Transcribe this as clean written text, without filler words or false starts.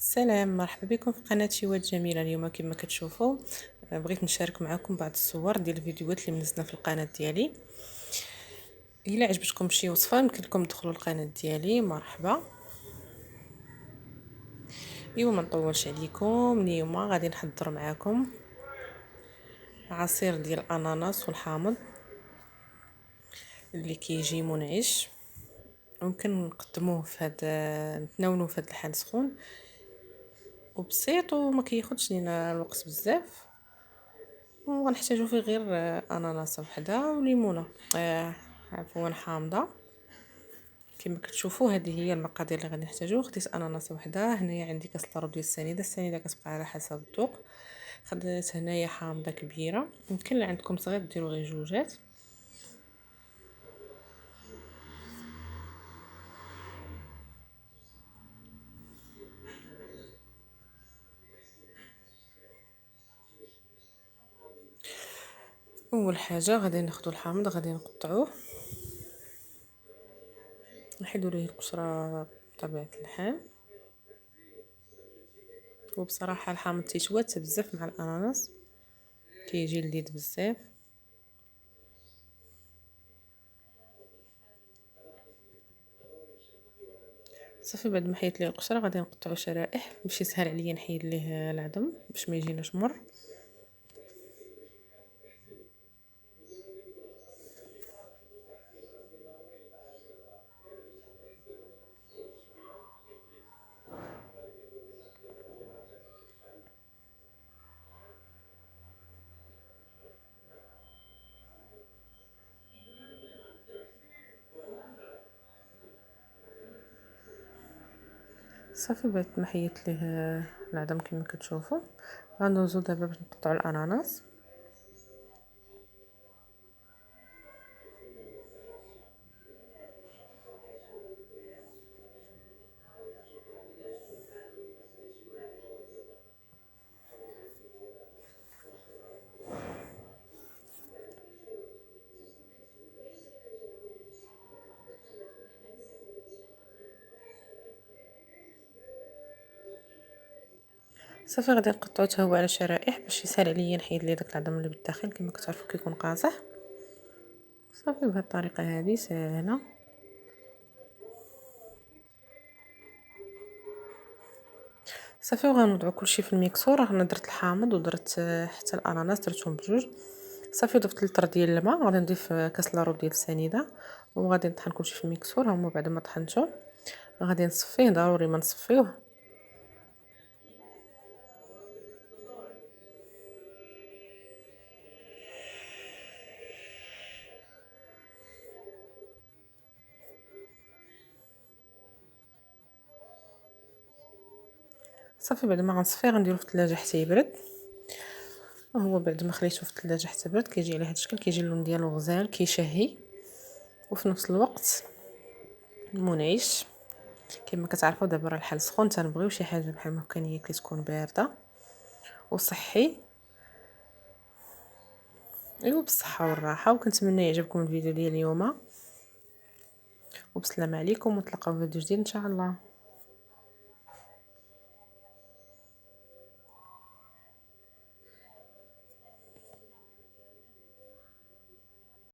سلام، مرحبا بكم في قناة شيوات جميلة. اليوم كما كتشوفوا بغيت نشارك معكم بعض الصور ديال الفيديوهات اللي منزلنا في القناة ديالي. الا عجبتكم شي وصفه يمكن لكم تدخلوا القناة ديالي. مرحبا. ما نطولش عليكم، اليوم غادي نحضر معكم عصير ديال الاناناس والحامض اللي كيجي منعش. ممكن نقدموه في هذا، نتناولوه في هذا الحال سخون وبسيط وما كياخذش لينا الوقت بزاف، وغنحتاجو فيه غير اناناسه وحده وليمونه عفوا حامضه. كما كتشوفوا هذه هي المقادير اللي غادي نحتاجو. خديت اناناسه وحده، هنايا عندي كاس لاروب ديال السنيده كتبقى على حسب الذوق. خديت هنايا حامضه كبيره، يمكن اللي عندكم صغير ديروا غير جوجات. اول حاجه غادي ناخذ الحامض، غادي نقطعوه نحيدوا ليه القشره بطبيعه الحال. وبصراحه الحامض تيتوات بزاف مع الاناناس، كيجي لذيذ بزاف. صافي بعد ما حيدت ليه القشره غادي نقطعو شرائح باش يسهل عليا نحيد ليه العظم باش ما يجيناش مر. صافي بعد ما حيدت ليه العظم كما كتشوفوا غندوزو دابا باش نقطعوا الاناناس. صافي غادي نقطعو حتى هو على شرائح باش يسهل عليا نحيد ليه داك العظم اللي بالداخل كما كتعرفوا كيكون قاصح. صافي بهذه الطريقه هذه سهله. صافي وغنوضعوا كلشي في الميكسور. انا درت الحامض ودرت حتى الاناناس درتهم بجوج. صافي ضفت لتر ديال الماء، غادي نضيف كاس لاروب ديال السنيده وغادي نطحن كلشي في الميكسور. ها هما بعد ما طحنته غادي نصفيه، ضروري ما نصفيوه. صافي بعد ما غنصفيه غنديرو في الثلاجه حتى يبرد. هو بعد ما خليته في الثلاجه حتى برد كيجي على هذا الشكل، كيجي اللون ديالو غزال كيشهي وفي نفس الوقت منعش. كما كتعرفوا دابا راه الحال سخون، تنبغيو شي حاجه بحال ما كان هي كتكون بارده وصحي. بالصحه والراحه، وكنتمنى يعجبكم الفيديو ديال اليوم. وبسلام عليكم، ونتلاقاو في فيديو جديد ان شاء الله.